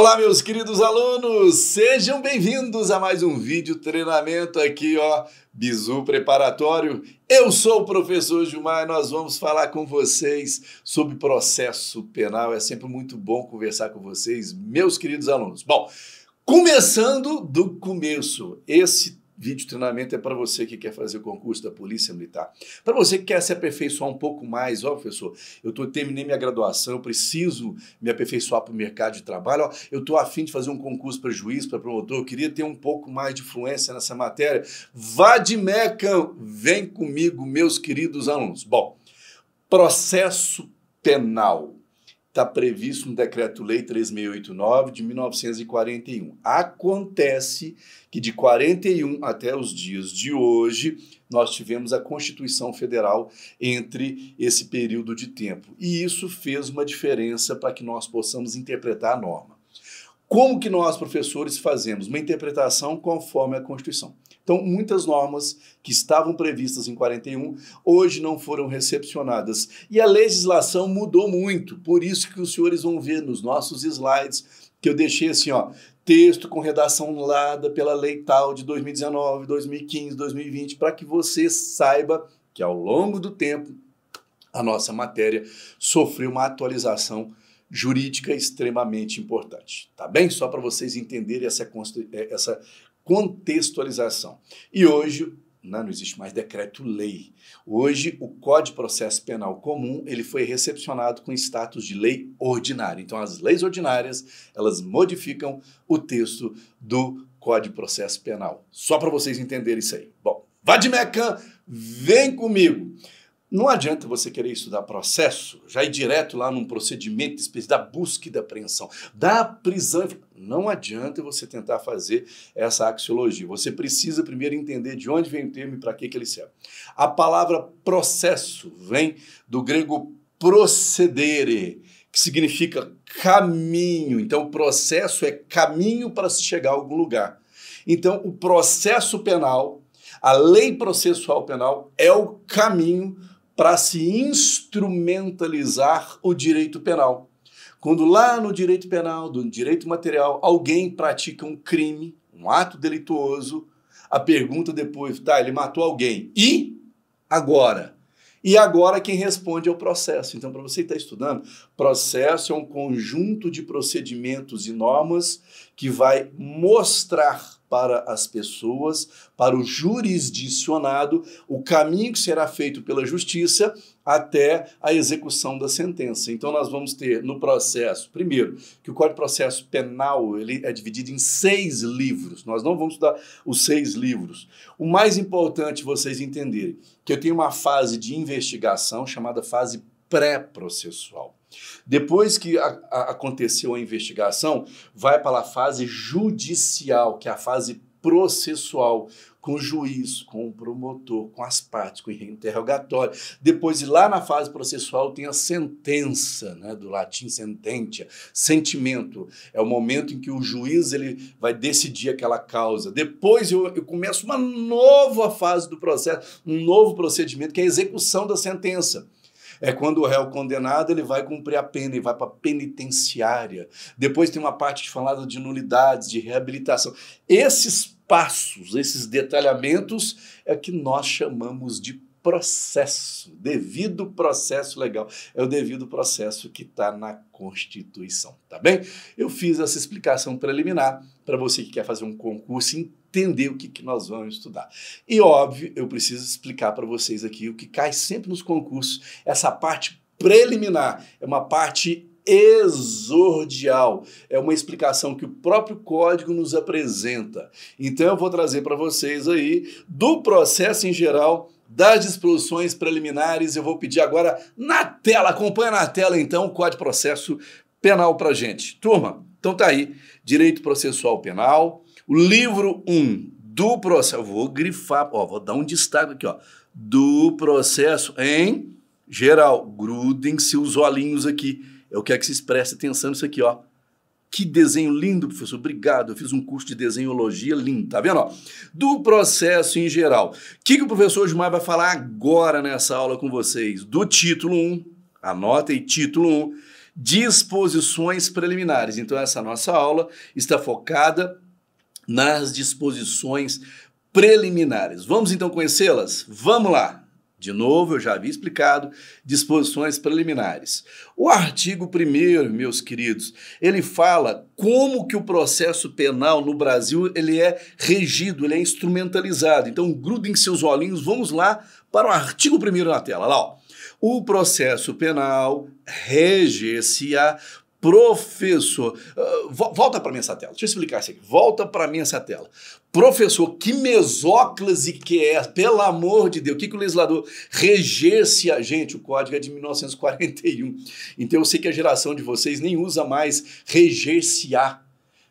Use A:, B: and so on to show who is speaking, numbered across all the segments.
A: Olá, meus queridos alunos, sejam bem-vindos a mais um vídeo treinamento aqui, ó, Bizu Preparatório. Eu sou o professor Gilmar e nós vamos falar com vocês sobre processo penal. É sempre muito bom conversar com vocês, meus queridos alunos. Bom, começando do começo, esse vídeo treinamento é para você que quer fazer o concurso da Polícia Militar. Para você que quer se aperfeiçoar um pouco mais, ó, professor, terminei minha graduação, eu preciso me aperfeiçoar para o mercado de trabalho, ó, eu estou a fim de fazer um concurso para juiz, para promotor, eu queria ter um pouco mais de fluência nessa matéria. Vá de Meca, vem comigo, meus queridos alunos. Bom, processo penal. Está previsto no Decreto-Lei 3689 de 1941. Acontece que de 41 até os dias de hoje, nós tivemos a Constituição Federal entre esse período de tempo. E isso fez uma diferença para que nós possamos interpretar a norma. Como que nós, professores, fazemos? Uma interpretação conforme a Constituição. Então, muitas normas que estavam previstas em 41, hoje não foram recepcionadas. E a legislação mudou muito, por isso que os senhores vão ver nos nossos slides, que eu deixei assim, ó, texto com redação anulada pela lei tal de 2019, 2015, 2020, para que você saiba que ao longo do tempo, a nossa matéria sofreu uma atualização jurídica extremamente importante, tá bem? Só para vocês entenderem essa contextualização. E hoje, não existe mais decreto-lei. Hoje, o Código de Processo Penal Comum, ele foi recepcionado com status de lei ordinária. Então, as leis ordinárias, elas modificam o texto do Código de Processo Penal. Só para vocês entenderem isso aí. Bom, vá de Meca, vem comigo. Não adianta você querer estudar processo, já ir direto lá num procedimento da busca e da apreensão, da prisão. Não adianta você tentar fazer essa axiologia. Você precisa primeiro entender de onde vem o termo e para que ele serve. A palavra processo vem do grego procedere, que significa caminho. Então, processo é caminho para se chegar a algum lugar. Então, o processo penal, a lei processual penal, é o caminho para se instrumentalizar o direito penal. Quando lá no direito penal, no direito material, alguém pratica um crime, um ato delituoso, a pergunta depois, tá, ele matou alguém. E agora? E agora quem responde é o processo. Então, para você que está estudando, processo é um conjunto de procedimentos e normas que vai mostrar para as pessoas, para o jurisdicionado, o caminho que será feito pela justiça até a execução da sentença. Então, nós vamos ter no processo, primeiro, que o Código de Processo Penal ele é dividido em 6 livros. Nós não vamos estudar os 6 livros. O mais importante vocês entenderem que eu tenho uma fase de investigação chamada fase pré-processual. Depois que aconteceu a investigação, vai para a fase judicial, que é a fase processual, com o juiz, com o promotor, com as partes, com o interrogatório. Depois, lá na fase processual, tem a sentença, né, do latim sententia, sentimento. É o momento em que o juiz ele vai decidir aquela causa. Depois, eu começo uma nova fase do processo, um novo procedimento, que é a execução da sentença. É quando o réu condenado ele vai cumprir a pena e vai para a penitenciária. Depois tem uma parte falada de nulidades, de reabilitação. Esses passos, esses detalhamentos é que nós chamamos de processo, devido processo legal. É o devido processo que está na Constituição, tá bem? Eu fiz essa explicação preliminar para você que quer fazer um concurso entender o que nós vamos estudar. E, óbvio, eu preciso explicar para vocês aqui o que cai sempre nos concursos. Essa parte preliminar é uma parte exordial. É uma explicação que o próprio código nos apresenta. Então, eu vou trazer para vocês aí do processo em geral, das disposições preliminares. Eu vou pedir agora na tela, acompanha na tela então o Código de Processo Penal para gente. Turma, então tá aí, Direito Processual Penal, o livro 1 do processo, eu vou grifar, ó, vou dar um destaque aqui, ó, do processo em geral. Grudem-se os olhinhos aqui, eu quero que vocês prestem atenção nisso aqui, ó. Que desenho lindo, professor, obrigado, eu fiz um curso de desenhologia lindo, tá vendo? Ó? Do processo em geral. O que o professor Gilmar vai falar agora nessa aula com vocês? Do título 1, anota aí, título 1, disposições preliminares. Então, essa nossa aula está focada nas disposições preliminares. Vamos então conhecê-las? Vamos lá! De novo, eu já havia explicado, disposições preliminares. O artigo 1º, meus queridos, ele fala como que o processo penal no Brasil ele é regido, ele é instrumentalizado. Então, grudem seus olhinhos, vamos lá para o artigo 1º na tela. Lá, ó. O processo penal rege-se-á professor... volta para mim essa tela, deixa eu explicar isso aqui. Volta para mim essa tela. Professor, que mesóclise que é? Pelo amor de Deus, o que o legislador reger-se-á? Gente, o código é de 1941. Então eu sei que a geração de vocês nem usa mais reger-se-á,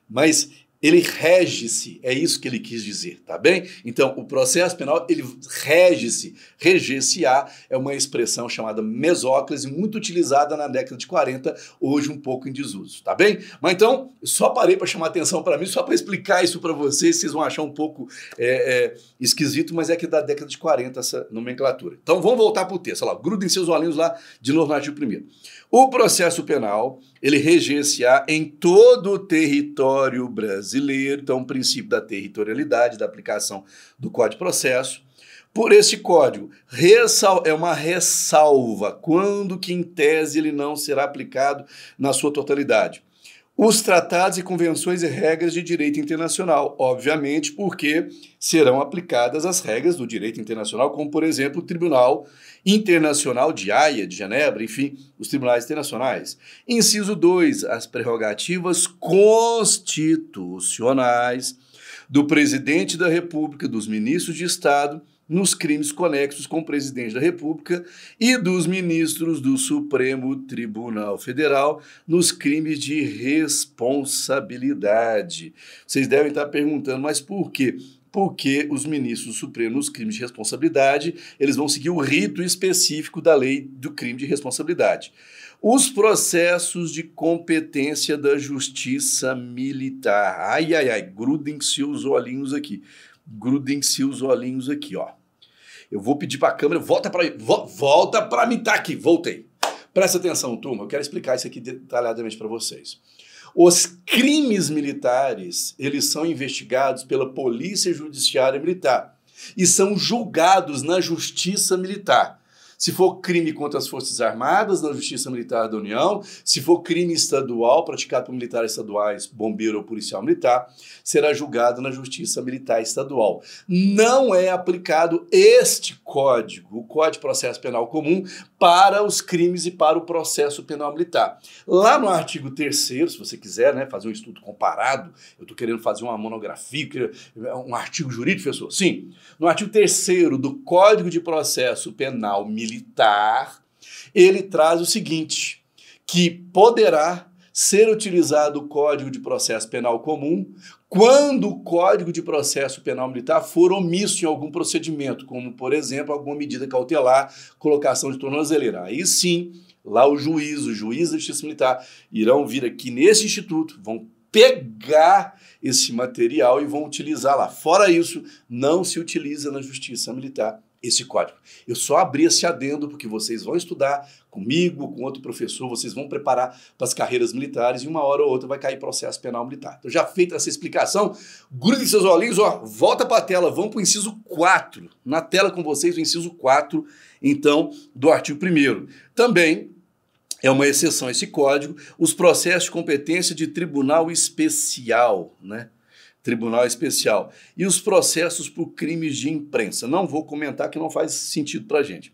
A: mas ele rege-se, é isso que ele quis dizer, tá bem? Então, o processo penal, ele rege-se, reger-se-á é uma expressão chamada mesóclise, muito utilizada na década de 40, hoje um pouco em desuso, tá bem? Mas então, só parei para chamar atenção para mim, só para explicar isso para vocês vão achar um pouco esquisito, mas é que da década de 40 essa nomenclatura. Então, vamos voltar para o texto, olha lá, grudem seus olhinhos lá, de novo no artigo 1º. O processo penal, ele reger-se-á em todo o território brasileiro, então o princípio da territorialidade, da aplicação do Código de Processo. Por este código, é uma ressalva, quando que em tese ele não será aplicado na sua totalidade. Os tratados e convenções e regras de direito internacional, obviamente porque serão aplicadas as regras do direito internacional, como, por exemplo, o Tribunal Internacional de Haia, de Genebra, enfim, os tribunais internacionais. Inciso 2, as prerrogativas constitucionais do presidente da República, dos ministros de Estado, nos crimes conexos com o presidente da República e dos ministros do Supremo Tribunal Federal nos crimes de responsabilidade. Vocês devem estar perguntando, mas por quê? Porque os ministros do Supremo nos crimes de responsabilidade, eles vão seguir o rito específico da lei do crime de responsabilidade. Os processos de competência da justiça militar. Ai, ai, ai, grudem-se os olhinhos aqui. Grudem-se os olhinhos aqui, ó. Eu vou pedir para a câmera, volta para mim, tá aqui, voltei. Presta atenção, turma, eu quero explicar isso aqui detalhadamente para vocês. Os crimes militares, eles são investigados pela Polícia Judiciária Militar e são julgados na Justiça Militar. Se for crime contra as Forças Armadas, na Justiça Militar da União, se for crime estadual, praticado por militares estaduais, bombeiro ou policial militar, será julgado na Justiça Militar Estadual. Não é aplicado este código, o Código de Processo Penal Comum, para os crimes e para o processo penal militar. Lá no artigo 3º, se você quiser, né, fazer um estudo comparado, eu estou querendo fazer uma monografia, um artigo jurídico, professor? Sim. No artigo 3º do Código de Processo Penal Militar, ele traz o seguinte, que poderá ser utilizado o Código de Processo Penal Comum quando o Código de Processo Penal Militar for omisso em algum procedimento, como, por exemplo, alguma medida cautelar, colocação de tornozeleira. Aí sim, lá o juiz da Justiça Militar irão vir aqui nesse instituto, vão pegar esse material e vão utilizar lá. Fora isso, não se utiliza na Justiça Militar esse código. Eu só abri esse adendo porque vocês vão estudar comigo, com outro professor, vocês vão preparar para as carreiras militares e uma hora ou outra vai cair processo penal militar. Então, já feita essa explicação, grudem seus olhinhos, ó, volta para a tela, vamos para o inciso 4. Na tela com vocês, o inciso 4, então, do artigo 1º. Também é uma exceção esse código, os processos de competência de tribunal especial, né? Tribunal Especial. E os processos por crimes de imprensa. Não vou comentar que não faz sentido para a gente.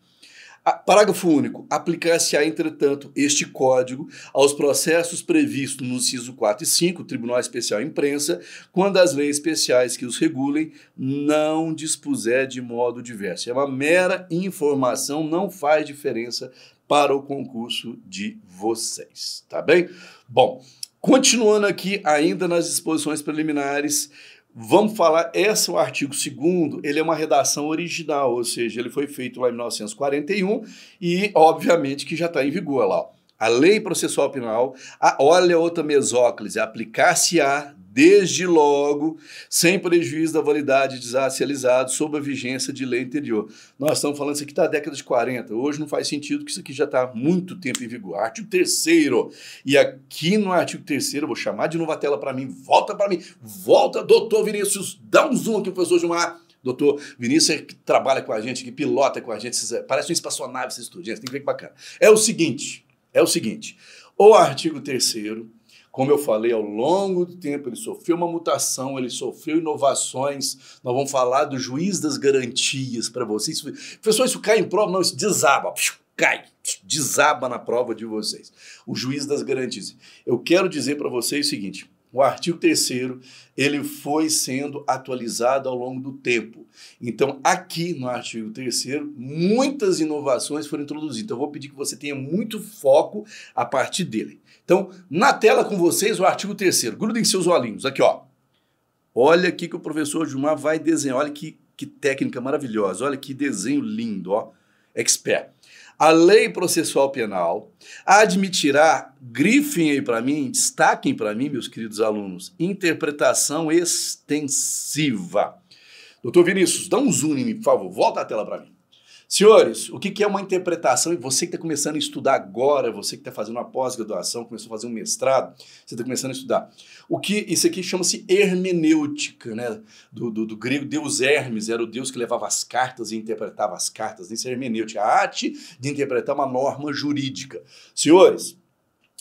A: Parágrafo único. Aplicar-se-á, entretanto, este código aos processos previstos no inciso 4 e 5, Tribunal Especial Imprensa, quando as leis especiais que os regulem não dispuser de modo diverso. É uma mera informação, não faz diferença para o concurso de vocês. Tá bem? Bom, continuando aqui, ainda nas disposições preliminares, vamos falar, esse é o artigo 2º, ele é uma redação original, ou seja, ele foi feito lá em 1941 e, obviamente, que já está em vigor lá. Ó. A Lei Processual Penal, olha outra mesóclise, aplicar-se-á desde logo, sem prejuízo da validade desacializado, sob a vigência de lei anterior. Nós estamos falando isso aqui da década de 40. Hoje não faz sentido, que isso aqui já está há muito tempo em vigor. Artigo 3º. E aqui no artigo 3º, eu vou chamar de novo a tela para mim. Volta para mim. Volta, doutor Vinícius. Dá um zoom aqui, professor Gilmar. Doutor Vinícius, que trabalha com a gente, que pilota com a gente. Parece uma espaçonave esses estudantes. Tem que ver que bacana. É o seguinte. O artigo 3º, como eu falei, ao longo do tempo, ele sofreu uma mutação, ele sofreu inovações. Nós vamos falar do juiz das garantias para vocês. Professor, isso cai em prova? Não, isso desaba. Cai, desaba na prova de vocês. O juiz das garantias. Eu quero dizer para vocês o seguinte, o artigo 3º, ele foi sendo atualizado ao longo do tempo. Então, aqui no artigo 3º, muitas inovações foram introduzidas. Então, eu vou pedir que você tenha muito foco a partir dele. Então, na tela com vocês, o artigo 3º. Grudem seus olhinhos. Aqui, ó. Olha aqui que o professor Gilmar vai desenhar. Olha que técnica maravilhosa. Olha que desenho lindo, ó. Expert. A lei processual penal admitirá, grifem aí para mim, destaquem para mim, meus queridos alunos, interpretação extensiva. Doutor Vinícius, dá um zoom em mim, por favor. Volta a tela para mim. Senhores, o que é uma interpretação? E você que está começando a estudar agora, você que está fazendo uma pós-graduação, começou a fazer um mestrado, você está começando a estudar. Isso aqui chama-se hermenêutica, né? Do grego Deus Hermes, era o Deus que levava as cartas e interpretava as cartas. Isso é hermenêutica, a arte de interpretar uma norma jurídica. Senhores,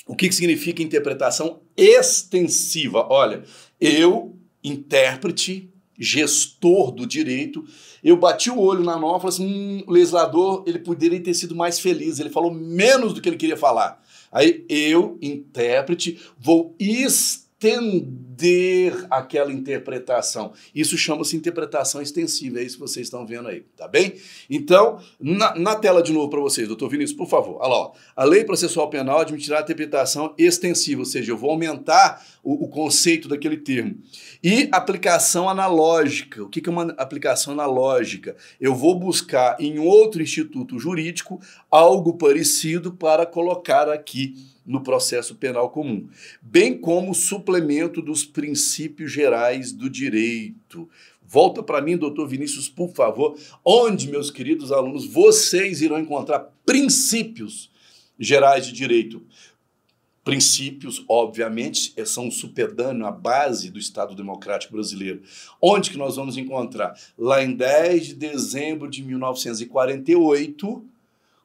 A: o que significa interpretação extensiva? Olha, eu, intérprete, gestor do direito, eu bati o olho na norma e falei assim, o legislador, ele poderia ter sido mais feliz, ele falou menos do que ele queria falar. Aí eu, intérprete, vou estender aquela interpretação. Isso chama-se interpretação extensiva, é isso que vocês estão vendo aí, tá bem? Então, na tela de novo para vocês, doutor Vinícius, por favor, olha lá, ó. A lei processual penal admitirá a interpretação extensiva, ou seja, eu vou aumentar o conceito daquele termo. E aplicação analógica. O que é uma aplicação analógica? Eu vou buscar em outro instituto jurídico algo parecido para colocar aqui no processo penal comum, bem como suplemento dos princípios gerais do direito. Volta para mim, doutor Vinícius, por favor, onde, meus queridos alunos, vocês irão encontrar princípios gerais de direito. Princípios, obviamente, são o supedâneo, a base do Estado Democrático Brasileiro. Onde que nós vamos encontrar? Lá em 10 de dezembro de 1948,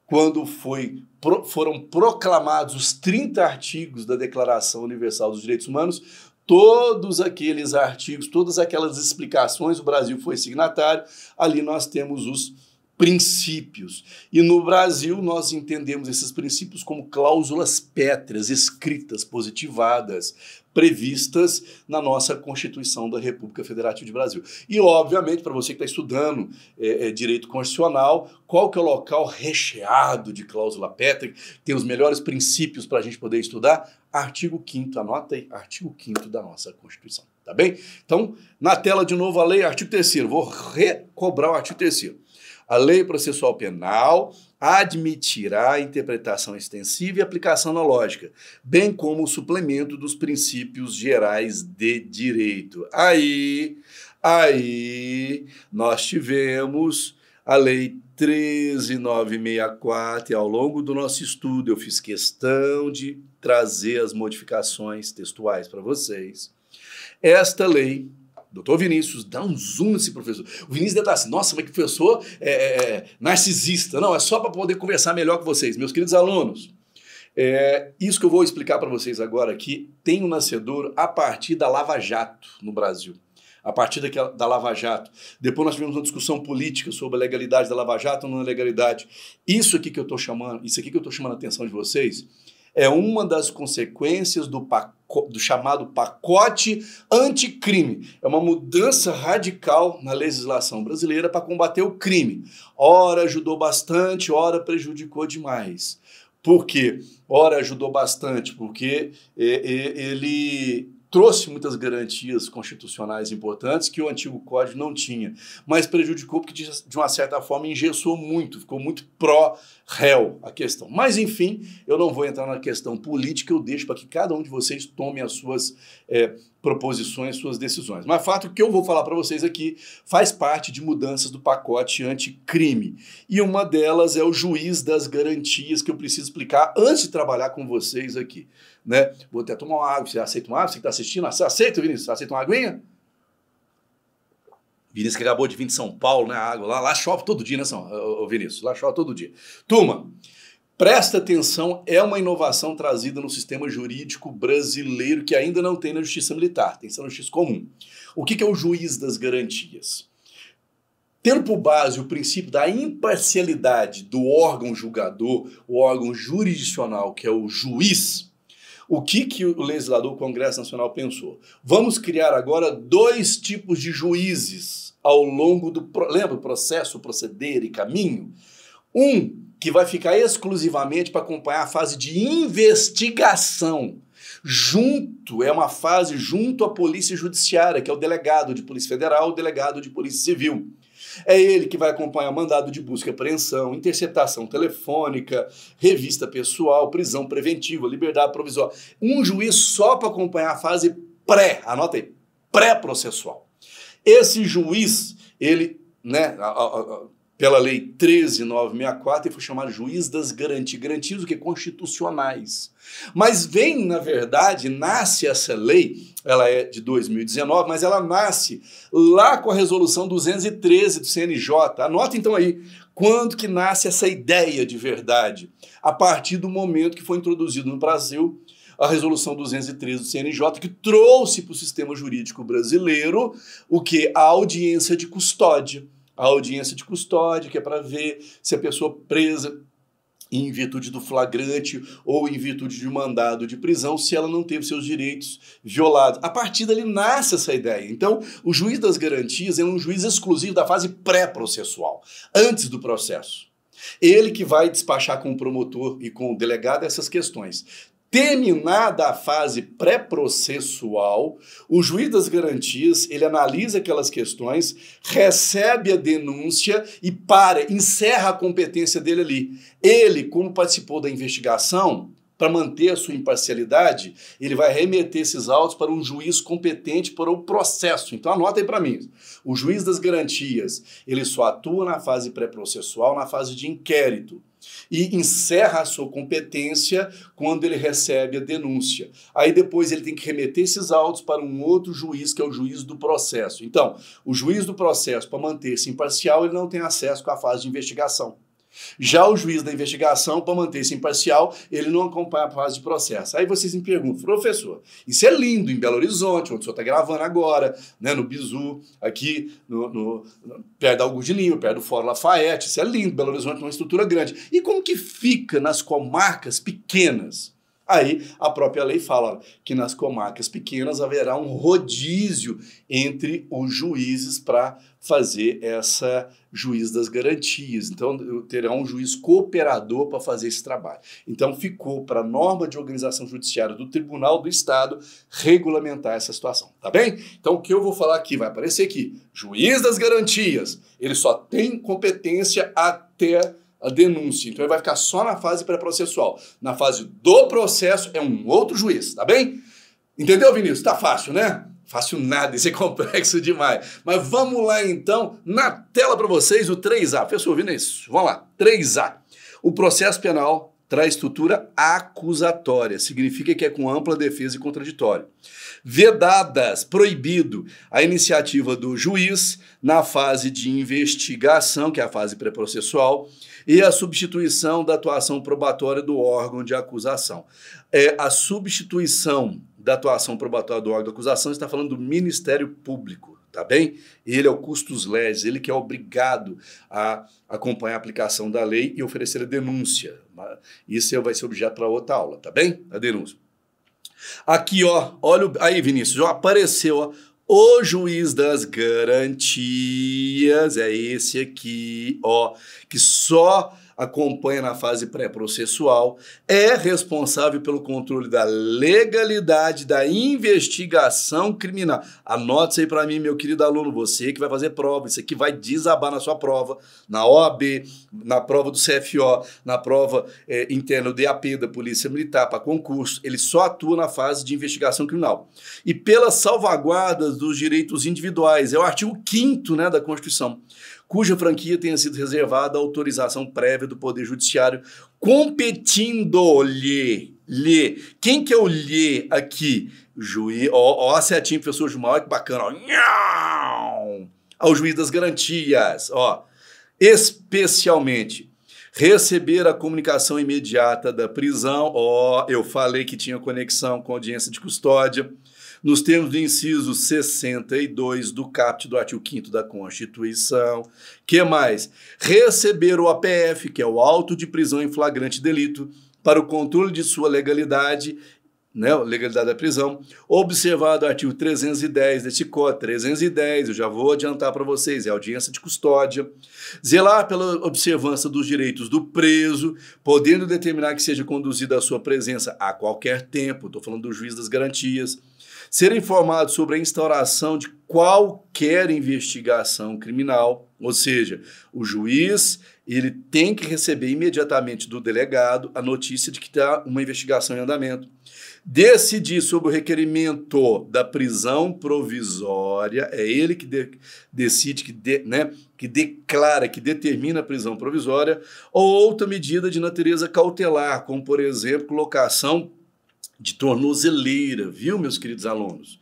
A: quando foram proclamados os 30 artigos da Declaração Universal dos Direitos Humanos, todos aqueles artigos, todas aquelas explicações, o Brasil foi signatário, ali nós temos os princípios. E no Brasil nós entendemos esses princípios como cláusulas pétreas, escritas, positivadas, previstas na nossa Constituição da República Federativa do Brasil. E, obviamente, para você que está estudando direito constitucional, qual que é o local recheado de cláusula pétrea, tem os melhores princípios para a gente poder estudar? Artigo 5º, anota aí, artigo 5º da nossa Constituição, tá bem? Então, na tela de novo a lei, artigo 3º, vou recobrar o artigo 3º. A lei processual penal admitirá a interpretação extensiva e aplicação analógica, bem como o suplemento dos princípios gerais de direito. Aí nós tivemos a lei 13.964 e ao longo do nosso estudo eu fiz questão de trazer as modificações textuais para vocês. Esta lei, doutor Vinícius, dá um zoom nesse professor. O Vinícius deve estar assim, nossa, mas que professor narcisista. Não, é só para poder conversar melhor com vocês. Meus queridos alunos, isso que eu vou explicar para vocês agora aqui tem um nascedor a partir da Lava Jato no Brasil. A partir da Lava Jato. Depois nós tivemos uma discussão política sobre a legalidade da Lava Jato ou não legalidade. Isso aqui que eu estou chamando a atenção de vocês é uma das consequências do chamado pacote anticrime. É uma mudança radical na legislação brasileira para combater o crime. Ora ajudou bastante, ora prejudicou demais. Por quê? Ora ajudou bastante, porque ele trouxe muitas garantias constitucionais importantes que o antigo código não tinha, mas prejudicou porque, de uma certa forma, engessou muito, ficou muito pró-réu a questão. Mas, enfim, eu não vou entrar na questão política, eu deixo para que cada um de vocês tome as suas proposições, suas decisões. Mas fato que eu vou falar para vocês aqui faz parte de mudanças do pacote anticrime. E uma delas é o juiz das garantias, que eu preciso explicar antes de trabalhar com vocês aqui. Né? Vou até tomar uma água. Você aceita uma água? Você que está assistindo? Você aceita, Vinícius? Você aceita uma aguinha? Vinícius que acabou de vir de São Paulo, né? A água lá chove todo dia, né, Vinícius? Lá chove todo dia. Turma, presta atenção, é uma inovação trazida no sistema jurídico brasileiro que ainda não tem na justiça militar, tem só na justiça comum. O que é o juiz das garantias? Tendo por base o princípio da imparcialidade do órgão julgador, o órgão jurisdicional, que é o juiz, o que o legislador, o Congresso Nacional pensou? Vamos criar agora 2 tipos de juízes ao longo do... Lembra o processo, o proceder e caminho? Um que vai ficar exclusivamente para acompanhar a fase de investigação. É uma fase junto à Polícia Judiciária, que é o delegado de Polícia Federal, o delegado de Polícia Civil. É ele que vai acompanhar mandado de busca e apreensão, interceptação telefônica, revista pessoal, prisão preventiva, liberdade provisória. Um juiz só para acompanhar a fase anota aí, pré-processual. Esse juiz, ele, né, pela lei 13.964, ele foi chamado juiz das garantias o que? Constitucionais. Mas vem, na verdade, nasce essa lei, ela é de 2019, mas ela nasce lá com a resolução 213 do CNJ. Anota então aí, quando que nasce essa ideia de verdade? A partir do momento que foi introduzido no Brasil a resolução 213 do CNJ, que trouxe para o sistema jurídico brasileiro o que? A audiência de custódia. A audiência de custódia, que é para ver se a pessoa presa em virtude do flagrante ou em virtude de um mandado de prisão, se ela não teve seus direitos violados. A partir dali nasce essa ideia. Então, o juiz das garantias é um juiz exclusivo da fase pré-processual, antes do processo. Ele que vai despachar com o promotor e com o delegado essas questões. Terminada a fase pré-processual, o juiz das garantias, ele analisa aquelas questões, recebe a denúncia e encerra a competência dele ali. Ele, como participou da investigação, para manter a sua imparcialidade, ele vai remeter esses autos para um juiz competente para o processo. Então anota aí para mim. O juiz das garantias, ele só atua na fase pré-processual, na fase de inquérito. E encerra a sua competência quando ele recebe a denúncia. Aí depois ele tem que remeter esses autos para um outro juiz, que é o juiz do processo. Então, o juiz do processo, para manter-se imparcial, ele não tem acesso com a fase de investigação. Já o juiz da investigação, para manter-se imparcial, ele não acompanha a fase de processo. Aí vocês me perguntam, professor, isso é lindo em Belo Horizonte, onde o senhor está gravando agora, né, no Bizu, aqui perto da Augusto de Lima, perto do Fórum Lafayette, isso é lindo, Belo Horizonte é uma estrutura grande. E como que fica nas comarcas pequenas? Aí a própria lei fala que nas comarcas pequenas haverá um rodízio entre os juízes para fazer essa juiz das garantias. Então terá um juiz cooperador para fazer esse trabalho. Então ficou para a norma de organização judiciária do Tribunal do Estado regulamentar essa situação, tá bem? Então o que eu vou falar aqui, vai aparecer aqui, juiz das garantias, ele só tem competência até a denúncia. Então ele vai ficar só na fase pré-processual. Na fase do processo é um outro juiz, tá bem? Entendeu, Vinícius? Tá fácil, né? Fácil nada, isso é complexo demais. Mas vamos lá então, na tela para vocês o 3A. Professor Vinícius, vamos lá. 3A. O processo penal traz estrutura acusatória, significa que é com ampla defesa e contraditório. Vedadas, proibido, a iniciativa do juiz na fase de investigação, que é a fase pré-processual, e a substituição da atuação probatória do órgão de acusação. A substituição da atuação probatória do órgão de acusação está falando do Ministério Público, tá bem? Ele é o custos legis, ele que é obrigado a acompanhar a aplicação da lei e oferecer a denúncia. Isso vai ser objeto para outra aula, tá bem? A denúncia. Aqui, ó, olha aí, Vinícius, já apareceu, ó, o juiz das garantias, é esse aqui, ó, que só acompanha na fase pré-processual, é responsável pelo controle da legalidade da investigação criminal. Anote isso aí para mim, meu querido aluno, você que vai fazer prova, isso aqui vai desabar na sua prova, na OAB, na prova do CFO, na prova interna do DAP, da Polícia Militar, para concurso. Ele só atua na fase de investigação criminal. E pelas salvaguardas dos direitos individuais, é o artigo 5º, né, da Constituição, cuja franquia tenha sido reservada a autorização prévia do Poder Judiciário, competindo-lhe. Quem que é o lhe aqui? Juiz. Ó, a setinha, professor Gilmar, que bacana. Ó. Ao juiz das garantias. Ó. Especialmente receber a comunicação imediata da prisão. Ó, eu falei que tinha conexão com audiência de custódia. Nos termos do inciso 62 do caput do artigo 5º da Constituição. Que mais? Receber o APF, que é o auto de prisão em flagrante delito, para o controle de sua legalidade, né, legalidade da prisão, observado o artigo 310 deste Código, 310, eu já vou adiantar para vocês, é audiência de custódia. Zelar pela observância dos direitos do preso, podendo determinar que seja conduzida a sua presença a qualquer tempo, estou falando do juiz das garantias. Ser informado sobre a instauração de qualquer investigação criminal, ou seja, o juiz ele tem que receber imediatamente do delegado a notícia de que está uma investigação em andamento. Decidir sobre o requerimento da prisão provisória, é ele que decide, que declara, que determina a prisão provisória, ou outra medida de natureza cautelar, como, por exemplo, colocação de tornozeleira, viu, meus queridos alunos?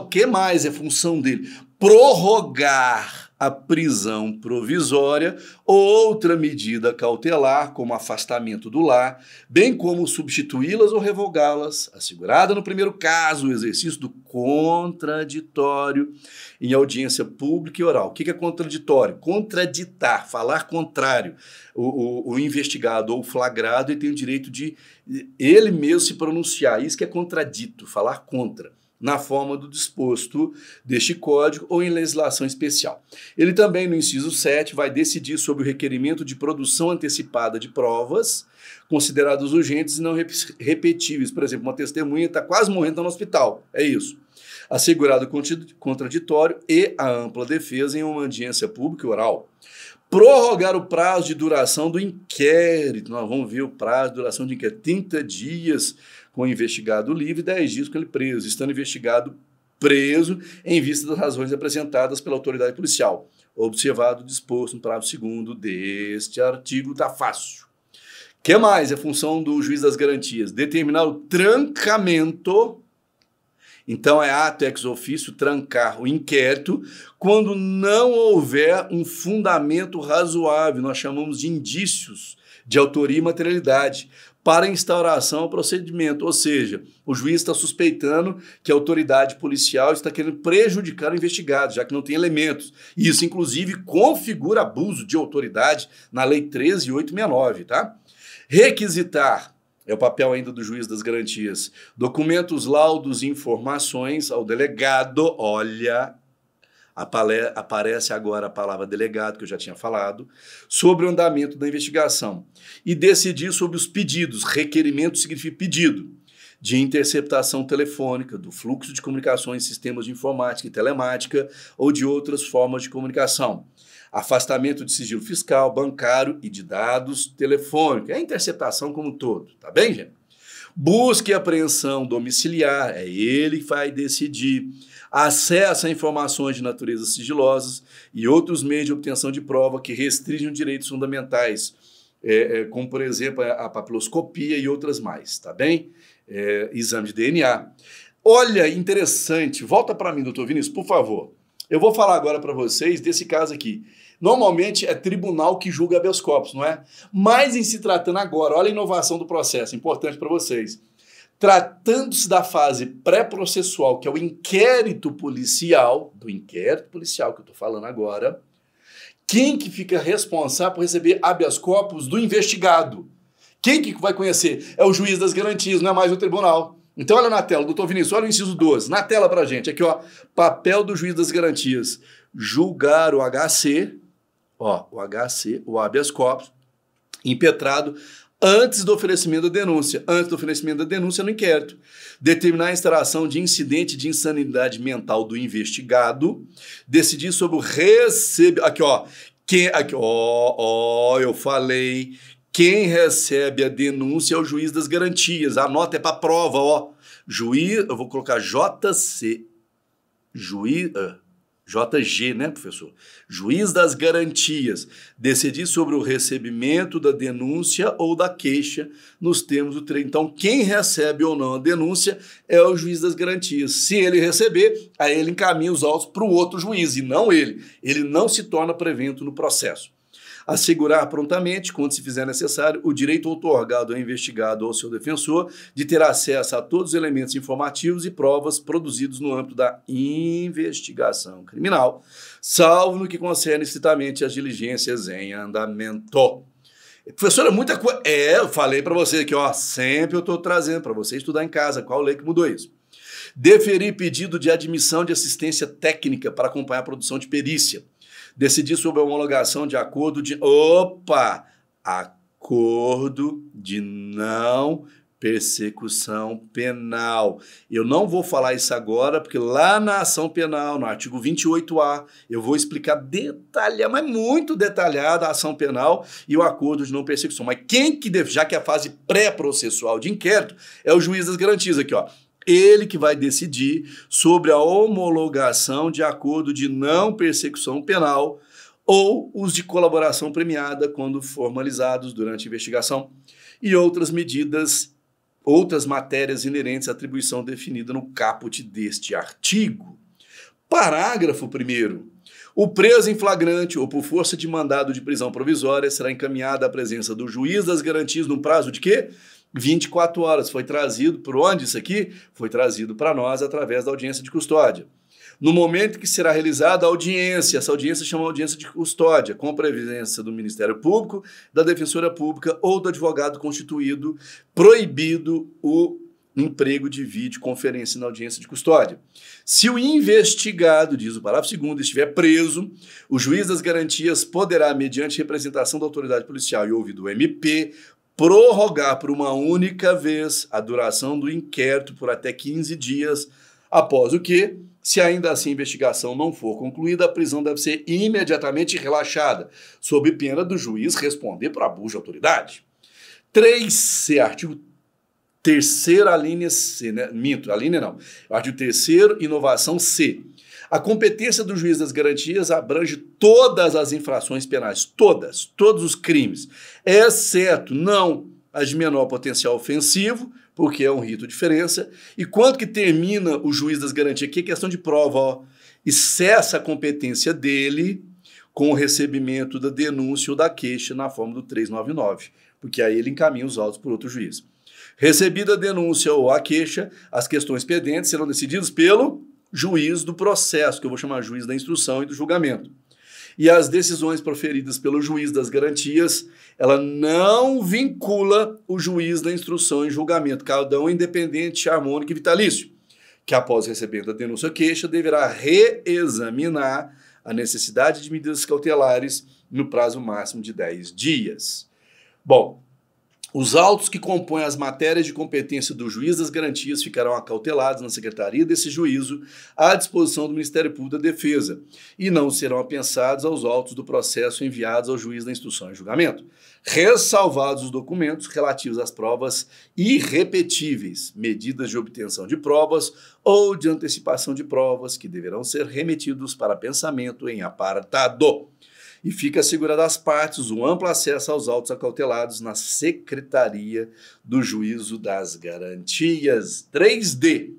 A: Que mais é função dele? Prorrogar a prisão provisória ou outra medida cautelar, como afastamento do lar, bem como substituí-las ou revogá-las, assegurada no primeiro caso o exercício do contraditório em audiência pública e oral. O que é contraditório? Contraditar, falar contrário. O investigado ou flagrado ele tem o direito de ele mesmo se pronunciar. Isso que é contradito, falar contra, na forma do disposto deste código ou em legislação especial. Ele também, no inciso 7, vai decidir sobre o requerimento de produção antecipada de provas consideradas urgentes e não repetíveis. Por exemplo, uma testemunha está quase morrendo, está no hospital. É isso. Assegurado o contraditório e a ampla defesa em uma audiência pública e oral. Prorrogar o prazo de duração do inquérito. Nós vamos ver o prazo de duração do inquérito. 30 dias com o investigado livre e 10 dias com ele preso, estando investigado preso em vista das razões apresentadas pela autoridade policial. Observado o disposto no parágrafo 2º deste artigo, tá fácil. O que mais é função do juiz das garantias? Determinar o trancamento. Então, é ato ex officio trancar o inquérito quando não houver um fundamento razoável, nós chamamos de indícios de autoria e materialidade, para a instauração ao procedimento. Ou seja, o juiz está suspeitando que a autoridade policial está querendo prejudicar o investigado, já que não tem elementos. E isso, inclusive, configura abuso de autoridade na Lei 13.869, tá? Requisitar. É o papel ainda do juiz das garantias. Documentos, laudos e informações ao delegado. Olha, aparece agora a palavra delegado, que eu já tinha falado, sobre o andamento da investigação. E decidir sobre os pedidos. Requerimento significa pedido. De interceptação telefônica, do fluxo de comunicações em sistemas de informática e telemática ou de outras formas de comunicação. Afastamento de sigilo fiscal, bancário e de dados telefônicos. É a interceptação como um todo, tá bem, gente? Busca e apreensão domiciliar, é ele que vai decidir. Acesso a informações de natureza sigilosas e outros meios de obtenção de prova que restringem direitos fundamentais, como, por exemplo, a papiloscopia e outras mais, tá bem? Exame de DNA. Olha, interessante. Volta para mim, doutor Vinícius, por favor. Eu vou falar agora para vocês desse caso aqui. Normalmente é tribunal que julga habeas corpus, não é? Mas em se tratando agora, olha a inovação do processo, importante para vocês. Tratando-se da fase pré-processual, que é o inquérito policial, do inquérito policial que eu estou falando agora, quem que fica responsável por receber habeas corpus do investigado? Quem que vai conhecer? É o juiz das garantias, não é mais o tribunal. Então, olha na tela, doutor Vinícius, olha o inciso 12, na tela pra gente, aqui, ó, papel do juiz das garantias, julgar o HC, ó, o HC, o habeas corpus, impetrado antes do oferecimento da denúncia. Antes do oferecimento da denúncia no inquérito. Determinar a instauração de incidente de insanidade mental do investigado. Decidir sobre o recebimento... Aqui, ó. Eu falei... Quem recebe a denúncia é o juiz das garantias. A nota é para prova, ó. Juiz... Eu vou colocar JC. Juiz... JG, né, professor? Juiz das garantias, decidir sobre o recebimento da denúncia ou da queixa nos termos do treino. Então, quem recebe ou não a denúncia é o juiz das garantias. Se ele receber, aí ele encaminha os autos para o outro juiz, e não ele. Ele não se torna prevento no processo. Assegurar prontamente, quando se fizer necessário, o direito outorgado ao investigado ou ao seu defensor de ter acesso a todos os elementos informativos e provas produzidos no âmbito da investigação criminal, salvo no que concerne estritamente as diligências em andamento. Professor, é muita coisa. Eu falei para você aqui, ó, sempre eu estou trazendo para você estudar em casa. Qual lei que mudou isso? Deferir pedido de admissão de assistência técnica para acompanhar a produção de perícia. Decidir sobre a homologação de acordo de... Acordo de não persecução penal. Eu não vou falar isso agora, porque lá na ação penal, no artigo 28A, eu vou explicar detalhado, mas muito detalhado a ação penal e o acordo de não persecução. Mas quem que deve, já que é a fase pré-processual de inquérito, é o juiz das garantias aqui, ó. Ele que vai decidir sobre a homologação de acordo de não persecução penal ou os de colaboração premiada quando formalizados durante a investigação e outras medidas, outras matérias inerentes à atribuição definida no caput deste artigo. Parágrafo 1º. O preso em flagrante ou por força de mandado de prisão provisória será encaminhado à presença do juiz das garantias no prazo de quê? 24 horas. Foi trazido, por onde isso aqui? Foi trazido para nós através da audiência de custódia. No momento que será realizada a audiência, essa audiência chama audiência de custódia, com a presença do Ministério Público, da Defensora Pública ou do advogado constituído, proibido o emprego de videoconferência na audiência de custódia. Se o investigado, diz o parágrafo 2º, estiver preso, o juiz das garantias poderá, mediante representação da autoridade policial e ouvido do MP, prorrogar por uma única vez a duração do inquérito por até 15 dias, após o que, se ainda assim a investigação não for concluída, a prisão deve ser imediatamente relaxada, sob pena do juiz responder por abuso de autoridade. 3C, artigo 3º, a linha C, né? Minto, a linha não. Artigo 3º, inovação C. A competência do juiz das garantias abrange todas as infrações penais, todos os crimes, exceto não as de menor potencial ofensivo, porque é um rito de diferença, e quando que termina o juiz das garantias, que é questão de prova, ó, e cessa a competência dele com o recebimento da denúncia ou da queixa na forma do 399, porque aí ele encaminha os autos por outro juiz. Recebida a denúncia ou a queixa, as questões pendentes serão decididas pelo juiz do processo, que eu vou chamar juiz da instrução e do julgamento. E as decisões proferidas pelo juiz das garantias, ela não vincula o juiz da instrução e julgamento, cada um independente, harmônico e vitalício, que após recebimento da denúncia ou queixa, deverá reexaminar a necessidade de medidas cautelares no prazo máximo de 10 dias. Bom, os autos que compõem as matérias de competência do juiz das garantias ficarão acautelados na secretaria desse juízo à disposição do Ministério Público da Defesa e não serão apensados aos autos do processo enviados ao juiz da instrução e julgamento, ressalvados os documentos relativos às provas irrepetíveis, medidas de obtenção de provas ou de antecipação de provas que deverão ser remetidos para pensamento em apartado. E fica assegurado às partes o amplo acesso aos autos acautelados na Secretaria do Juízo das Garantias. 3D.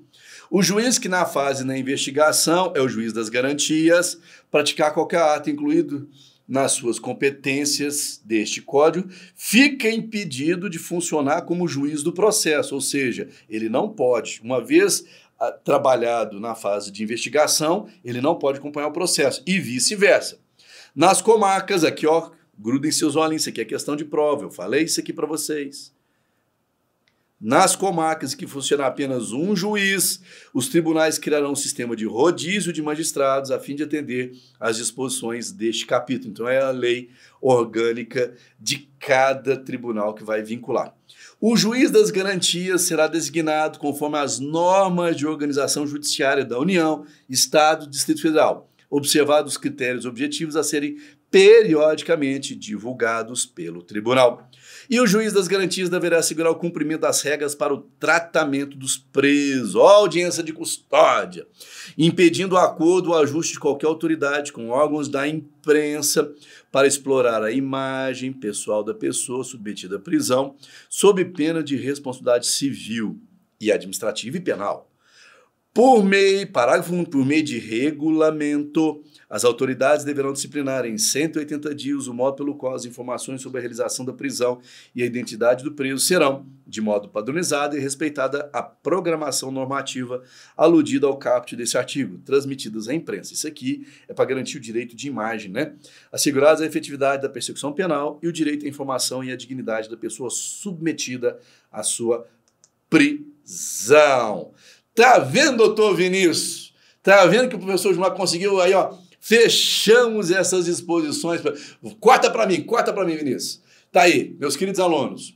A: O juiz que na fase da investigação é o juiz das garantias, praticar qualquer ato incluído nas suas competências deste código, fica impedido de funcionar como juiz do processo, ou seja, ele não pode, uma vez trabalhado na fase de investigação, ele não pode acompanhar o processo e vice-versa. Nas comarcas, aqui ó, grudem seus olhinhos, isso aqui é questão de prova, eu falei isso aqui para vocês. Nas comarcas que funcionar apenas um juiz, os tribunais criarão um sistema de rodízio de magistrados a fim de atender às disposições deste capítulo. Então, é a lei orgânica de cada tribunal que vai vincular. O juiz das garantias será designado conforme as normas de organização judiciária da União, Estado e Distrito Federal, observados os critérios objetivos a serem periodicamente divulgados pelo tribunal. E o juiz das garantias deverá assegurar o cumprimento das regras para o tratamento dos presos, audiência de custódia, impedindo o acordo ou ajuste de qualquer autoridade com órgãos da imprensa para explorar a imagem pessoal da pessoa submetida à prisão, sob pena de responsabilidade civil e administrativa e penal. Parágrafo 1, por meio de regulamento, as autoridades deverão disciplinar em 180 dias o modo pelo qual as informações sobre a realização da prisão e a identidade do preso serão, de modo padronizado e respeitada a programação normativa aludida ao caput desse artigo, transmitidas à imprensa. Isso aqui é para garantir o direito de imagem, né? Asseguradas a efetividade da persecução penal e o direito à informação e à dignidade da pessoa submetida à sua prisão. Tá vendo, doutor Vinícius? Tá vendo que o professor Gilmar conseguiu aí, ó? Fechamos essas exposições. Corta para mim, Vinícius. Tá aí, meus queridos alunos.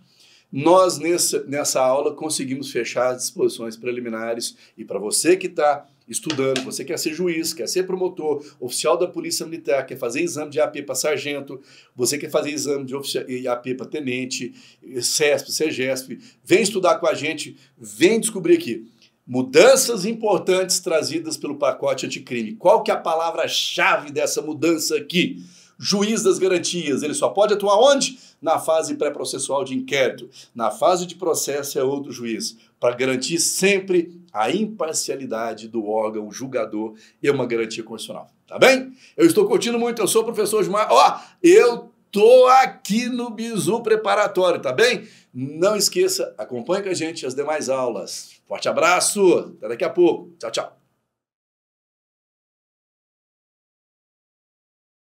A: Nós, nessa aula, conseguimos fechar as disposições preliminares. E para você que está estudando, você quer ser juiz, quer ser promotor, oficial da Polícia Militar, quer fazer exame de AP para sargento, você quer fazer exame de AP para tenente, CESP, CEGESP, vem estudar com a gente, vem descobrir aqui. Mudanças importantes trazidas pelo pacote anticrime. Qual que é a palavra-chave dessa mudança aqui? Juiz das garantias. Ele só pode atuar onde? Na fase pré-processual de inquérito. Na fase de processo é outro juiz. Para garantir sempre a imparcialidade do órgão julgador e uma garantia constitucional. Tá bem? Eu estou curtindo muito. Eu sou o professor Gilmar. Ó, eu tô aqui no Bizu Preparatório, tá bem? Não esqueça, acompanhe com a gente as demais aulas. Forte abraço, até daqui a pouco. Tchau, tchau.